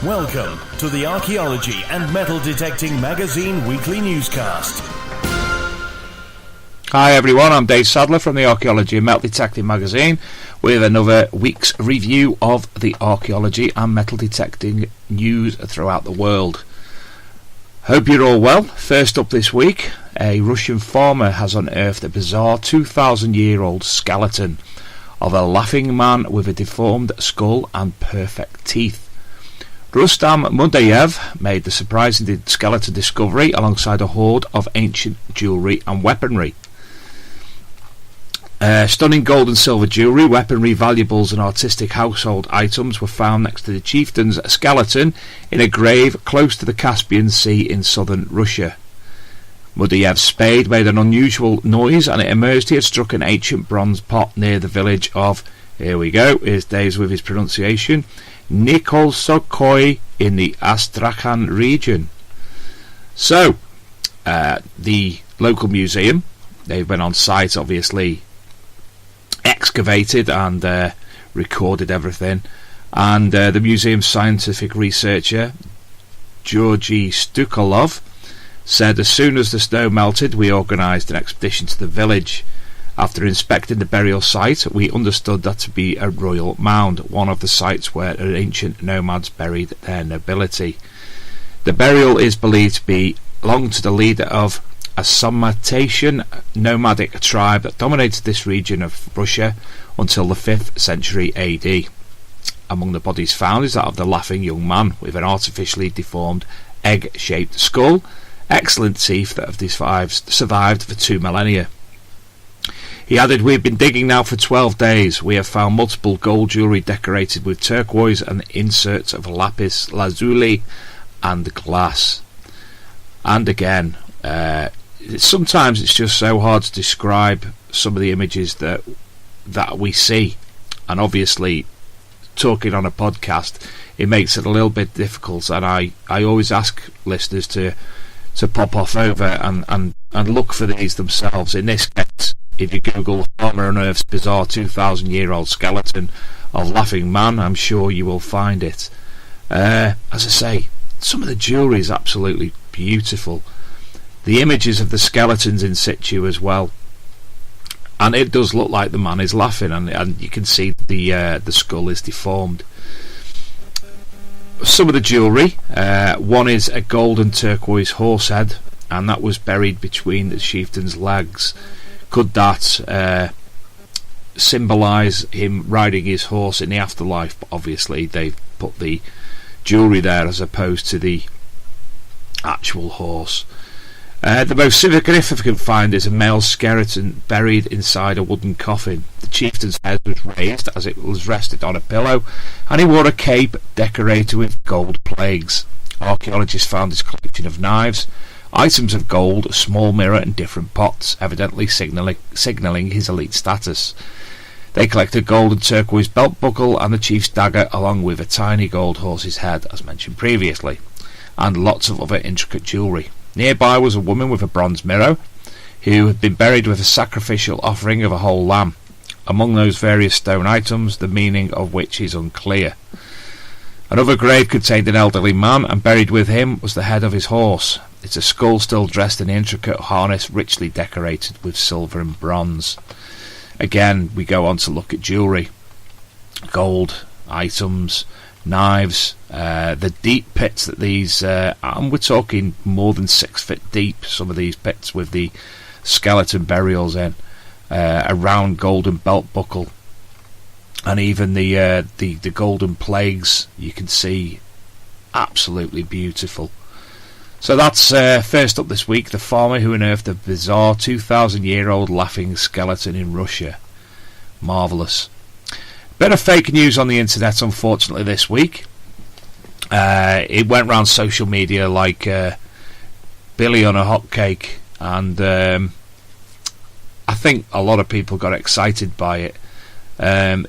Welcome to the Archaeology and Metal Detecting Magazine Weekly Newscast. Hi everyone, I'm Dave Sadler from the Archaeology and Metal Detecting Magazine with another week's review of the archaeology and metal detecting news throughout the world. Hope you're all well. First up this week, a Russian farmer has unearthed a bizarre 2,000-year-old skeleton of a laughing man with a deformed skull and perfect teeth. Rustam Mudayev made the surprising skeleton discovery alongside a hoard of ancient jewellery and weaponry. Stunning gold and silver jewellery, weaponry, valuables and artistic household items were found next to the chieftain's skeleton in a grave close to the Caspian Sea in southern Russia. Mudayev's spade made an unusual noise and it emerged he had struck an ancient bronze pot near the village of, here we go, here's Dave's with his pronunciation, Nikolsokoy in the Astrakhan region. So, the local museum, they've been on site, obviously excavated and recorded everything, and the museum's scientific researcher Georgy Stukolov said as soon as the snow melted we organised an expedition to the village. After inspecting the burial site, we understood that to be a royal mound, one of the sites where ancient nomads buried their nobility. The burial is believed to belong to the leader of a Sarmatian nomadic tribe that dominated this region of Russia until the 5th century AD. Among the bodies found is that of the laughing young man with an artificially deformed egg-shaped skull, excellent teeth that have survived for 2 millennia. He added, "We've been digging now for 12 days. We have found multiple gold jewellery decorated with turquoise and inserts of lapis lazuli and glass." And again, sometimes it's just so hard to describe some of the images that we see. And obviously, talking on a podcast, it makes it a little bit difficult. And I always ask listeners to pop off over and look for these themselves. In this case, if you Google "farmer unearths bizarre 2,000-year-old skeleton of laughing man," I'm sure you will find it. As I say, some of the jewellery is absolutely beautiful. The images of the skeletons in situ as well, and it does look like the man is laughing, and you can see the skull is deformed. Some of the jewellery, one is a gold and turquoise horse head, and that was buried between the chieftain's legs. Could that symbolise him riding his horse in the afterlife? But obviously they've put the jewellery there as opposed to the actual horse. The most significant find is a male skeleton buried inside a wooden coffin. The chieftain's head was raised as it was rested on a pillow, and he wore a cape decorated with gold plagues. Archaeologists found his collection of knives, items of gold, a small mirror and different pots, evidently signalling his elite status. They collected gold and turquoise belt buckle and the chief's dagger, along with a tiny gold horse's head, as mentioned previously, and lots of other intricate jewellery. Nearby was a woman with a bronze mirror, who had been buried with a sacrificial offering of a whole lamb. Among those various stone items, the meaning of which is unclear. Another grave contained an elderly man, and buried with him was the head of his horse. It's a skull still dressed in an intricate harness richly decorated with silver and bronze. Again, we go on to look at jewellery, gold items, knives, the deep pits that these, and we're talking more than 6 foot deep, some of these pits with the skeleton burials in, a round golden belt buckle, and even the golden plagues you can see, absolutely beautiful. So that's first up this week, the farmer who unearthed a bizarre 2,000-year-old laughing skeleton in Russia. Marvellous. Bit of fake news on the internet, unfortunately, this week. It went round social media like Billy on a hotcake, and I think a lot of people got excited by it.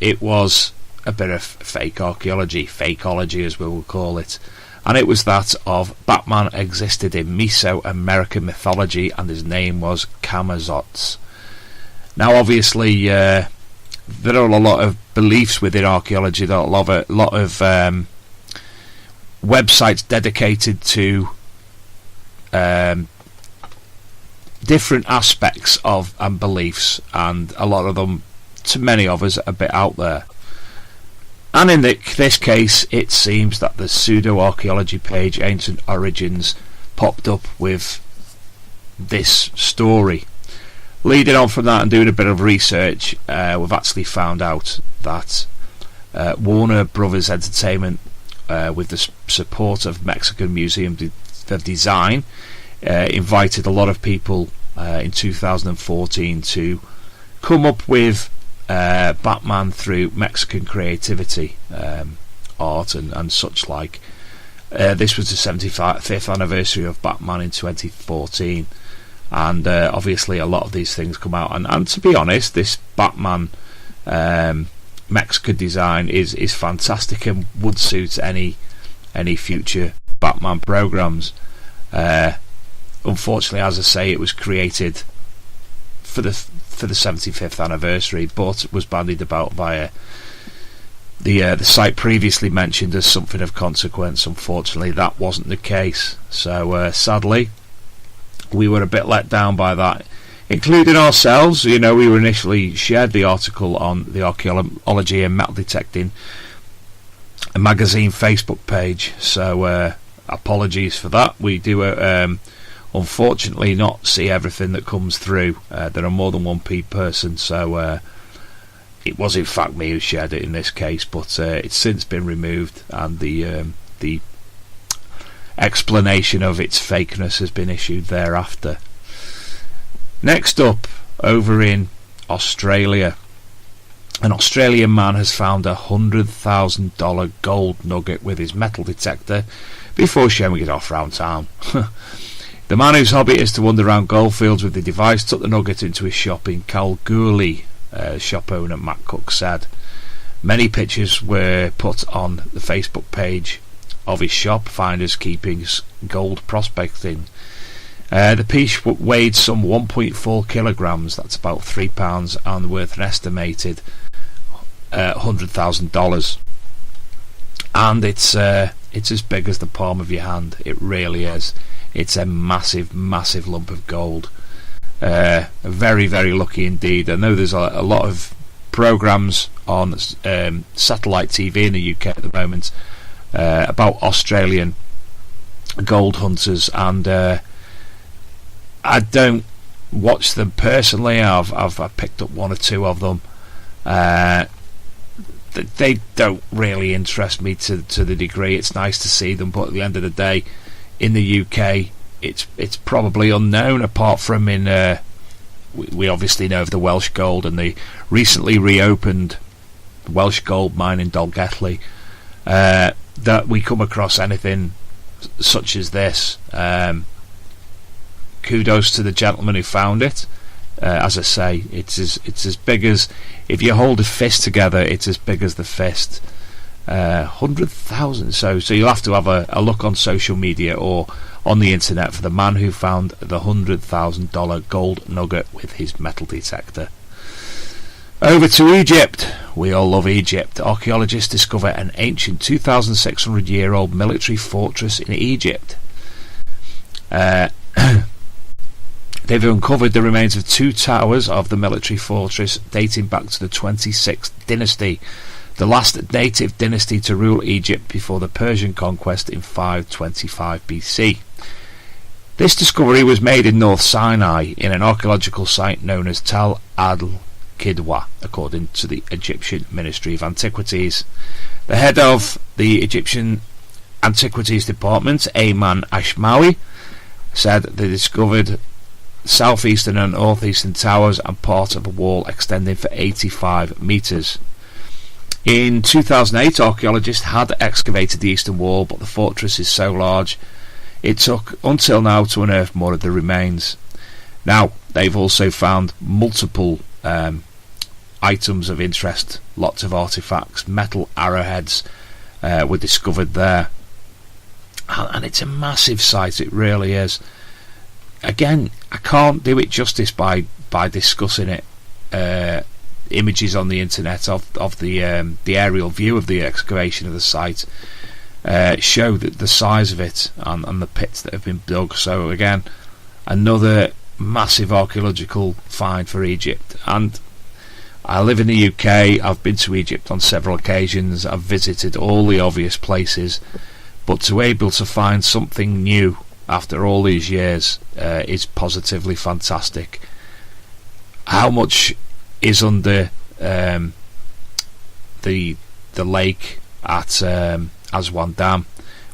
It was a bit of fake archaeology, fakeology as we will call it. And it was that of Batman existed in Mesoamerican mythology and his name was Camazotz. Now obviously there are a lot of beliefs within archaeology, that a lot of websites dedicated to different aspects of and beliefs, and a lot of them, to many of us, are a bit out there. And in this case, it seems that the pseudo-archaeology page Ancient Origins popped up with this story. Leading on from that and doing a bit of research, we've actually found out that Warner Brothers Entertainment, with the support of Mexican Museum of Design, invited a lot of people in 2014 to come up with Batman through Mexican creativity, art and such like. This was the 75th anniversary of Batman in 2014, and obviously a lot of these things come out, and to be honest, this Batman Mexican design is fantastic and would suit any future Batman programs. Unfortunately, as I say, it was created for the 75th anniversary, but was bandied about via the site previously mentioned as something of consequence. Unfortunately, that wasn't the case. So sadly, we were a bit let down by that, including ourselves. You know, we were initially shared the article on the Archaeology and Metal Detecting magazine Facebook page. So apologies for that. We do unfortunately not see everything that comes through. There are more than one person, so it was in fact me who shared it in this case, but it's since been removed, and the explanation of its fakeness has been issued thereafter. Next up, over in Australia, an Australian man has found $100,000 gold nugget with his metal detector before showing it off round town. The man, whose hobby is to wander around goldfields with the device, took the nugget into his shop in Kalgoorlie, shop owner Matt Cook said. Many pictures were put on the Facebook page of his shop, Finders Keeping Gold Prospecting. The piece weighed some 1.4 kilograms, that's about £3, and worth an estimated $100,000. And it's as big as the palm of your hand. It really is. It's a massive, massive lump of gold. Very, very lucky indeed. I know there's a lot of programs on satellite TV in the UK at the moment about Australian gold hunters, and I don't watch them personally. I've picked up one or two of them. They don't really interest me to the degree. It's nice to see them, but at the end of the day, in the UK, it's probably unknown, apart from in we obviously know of the Welsh gold and the recently reopened Welsh gold mine in Dolgelly. That we come across anything such as this, kudos to the gentleman who found it. As I say, it's as big as, if you hold a fist together, it's as big as the fist. 100,000. So you'll have to have a look on social media or on the internet for the man who found the $100,000 gold nugget with his metal detector. Over to Egypt. We all love Egypt. Archaeologists discover an ancient 2,600-year-old military fortress in Egypt. They've uncovered the remains of two towers of the military fortress dating back to the 26th dynasty, the last native dynasty to rule Egypt before the Persian conquest in 525 BC. This discovery was made in North Sinai in an archaeological site known as Tal al-Qidwa, according to the Egyptian Ministry of Antiquities. The head of the Egyptian Antiquities Department, Ayman Ashmawi, said they discovered southeastern and northeastern towers and part of a wall extending for 85 metres. In 2008, archaeologists had excavated the eastern wall, but the fortress is so large it took until now to unearth more of the remains. Now, they've also found multiple items of interest, lots of artefacts, metal arrowheads were discovered there. And it's a massive site, it really is. Again, I can't do it justice by discussing it. Images on the internet of the aerial view of the excavation of the site. show that the size of it and the pits that have been dug. So again, another massive archaeological find for Egypt. And I live in the UK. I've been to Egypt on several occasions. I've visited all the obvious places, but to be able to find something new after all these years is positively fantastic. How much is under the lake at Aswan Dam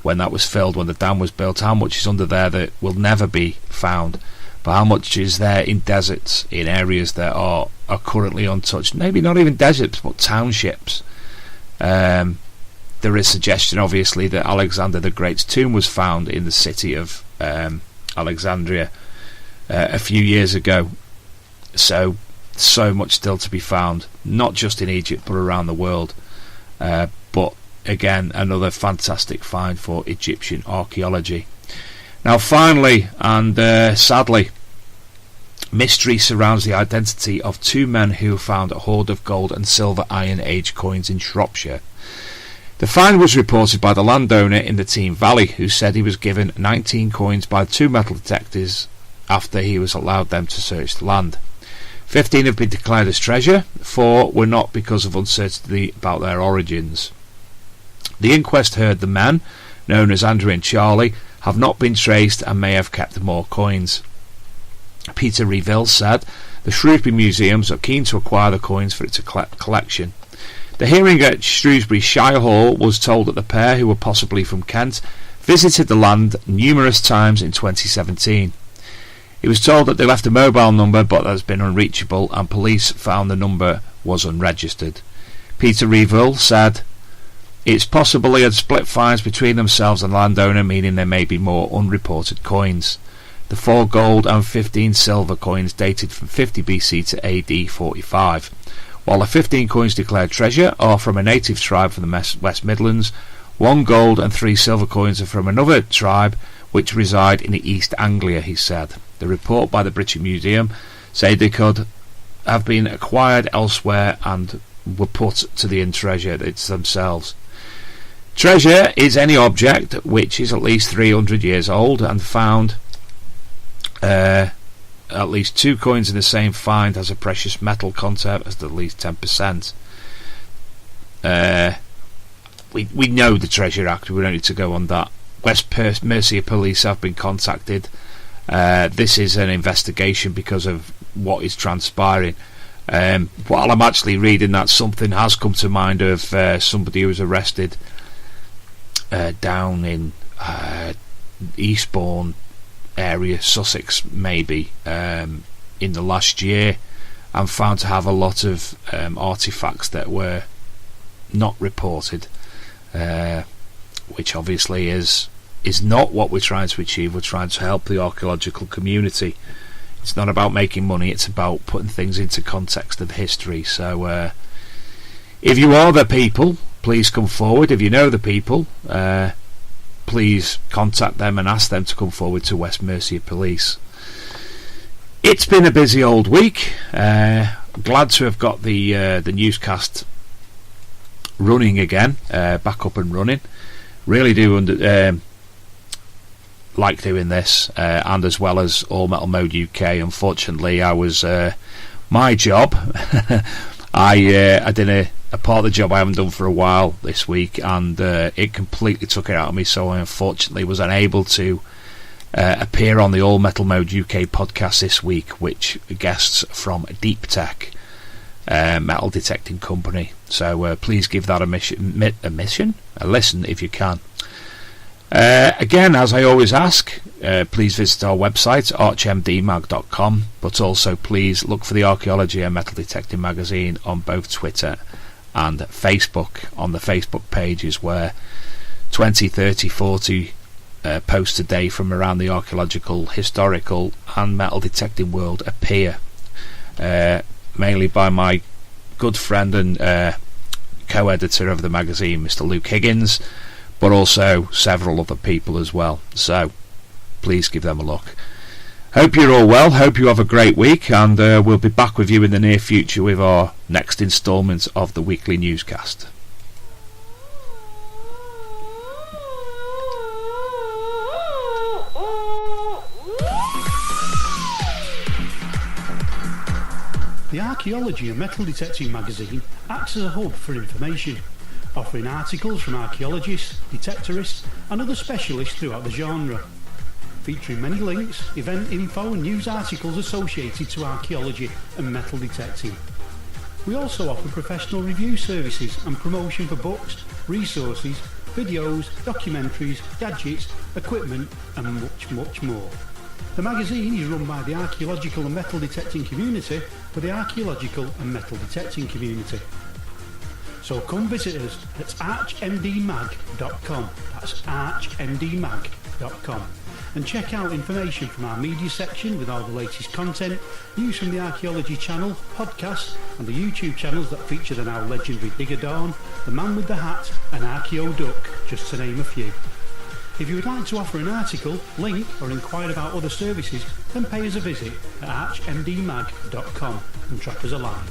when that was filled, when the dam was built? How much is under there that will never be found? But how much is there in deserts, in areas that are currently untouched? Maybe not even deserts, but townships. There is suggestion, obviously, that Alexander the Great's tomb was found in the city of Alexandria a few years ago. So much still to be found, not just in Egypt but around the world. But again, another fantastic find for Egyptian archaeology. Now finally, and sadly, mystery surrounds the identity of two men who found a hoard of gold and silver Iron Age coins in Shropshire. The find was reported by the landowner in the Team Valley, who said he was given 19 coins by two metal detectors after he was allowed them to search the land. 15 have been declared as treasure, 4 were not because of uncertainty about their origins. The inquest heard the men, known as Andrew and Charlie, have not been traced and may have kept more coins. Peter Reville said the Shrewsbury Museums are keen to acquire the coins for its collection. The hearing at Shrewsbury Shire Hall was told that the pair, who were possibly from Kent, visited the land numerous times in 2017. He was told that they left a mobile number but that has been unreachable, and police found the number was unregistered. Peter Reville said it's possible they had split fines between themselves and the landowner, meaning there may be more unreported coins. The 4 gold and 15 silver coins dated from 50 BC to AD 45, while the 15 coins declared treasure are from a native tribe from the West Midlands. 1 gold and 3 silver coins are from another tribe which reside in the East Anglia, he said. The report by the British Museum said they could have been acquired elsewhere and were put to the treasure themselves. Treasure is any object which is at least 300 years old and found. At least 2 coins in the same find has a precious metal content as at least 10%. We know the Treasure Act. We don't need to go on that. West Mercia Police have been contacted. This is an investigation because of what is transpiring. While I'm actually reading that, something has come to mind of somebody who was arrested down in Eastbourne area, Sussex maybe, in the last year, and found to have a lot of artefacts that were not reported, which obviously is not what we're trying to achieve. We're trying to help the archaeological community. It's not about making money, it's about putting things into context of history. So if you are the people, please come forward. If you know the people, please contact them and ask them to come forward to West Mercia Police. It's been a busy old week. Glad to have got the newscast running again, back up and running. Really do like doing this, and as well as All Metal Mode UK. Unfortunately, I was my job. I did a part of the job I haven't done for a while this week, and it completely took it out of me. So I unfortunately was unable to appear on the All Metal Mode UK podcast this week, which guests from Deep Tech metal detecting company. So please give that a listen if you can. Again, as I always ask, please visit our website archmdmag.com, but also please look for the Archaeology and Metal Detecting magazine on both Twitter and Facebook. On the Facebook pages where 20, 30, 40 posts a day from around the archaeological, historical and metal detecting world appear, mainly by my good friend and co-editor of the magazine, Mr. Luke Higgins, but also several other people as well. So please give them a look. Hope you're all well, hope you have a great week, and we'll be back with you in the near future with our next instalment of the weekly newscast. The Archaeology and Metal Detecting magazine acts as a hub for information, offering articles from archaeologists, detectorists and other specialists throughout the genre, featuring many links, event info and news articles associated to archaeology and metal detecting. We also offer professional review services and promotion for books, resources, videos, documentaries, gadgets, equipment and much more. The magazine is run by the archaeological and metal detecting community for the archaeological and metal detecting community. So come visit us at archmdmag.com, that's archmdmag.com, and check out information from our media section with all the latest content, news from the Archaeology channel, podcasts and the YouTube channels that feature the now legendary Digger Dawn, the Man with the Hat and Archeo Duck, just to name a few. If you would like to offer an article, link or inquire about other services, then pay us a visit at archmdmag.com and drop us a line.